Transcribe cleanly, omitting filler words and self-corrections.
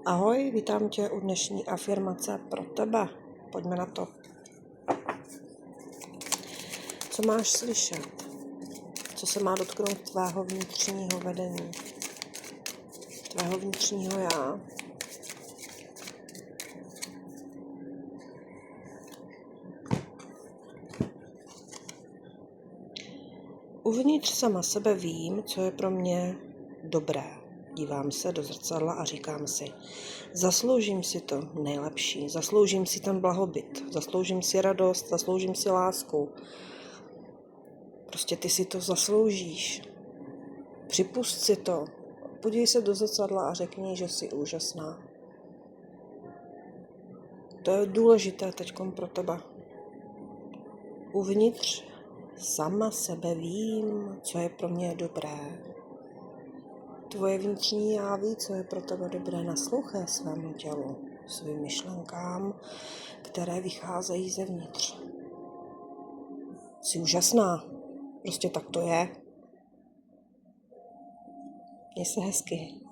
Ahoj, vítám tě u dnešní afirmace pro tebe. Pojďme na to. Co máš slyšet? Co se má dotknout tvého vnitřního vedení? Tvého vnitřního já? Uvnitř sama sebe vím, co je pro mě dobré. Dívám se do zrcadla a říkám si, zasloužím si to nejlepší, zasloužím si ten blahobyt, zasloužím si radost, zasloužím si lásku. Prostě ty si to zasloužíš. Připusť si to. Podívej se do zrcadla a řekni, že jsi úžasná. To je důležité teďkom pro tebe. Uvnitř sama sebe vím, co je pro mě dobré. Tvoje vnitřní já ví, co je pro tebe dobré. Naslouchej svému tělu, svým myšlenkám, které vycházejí zevnitř. Jsi úžasná. Prostě tak to je. Měj se hezky.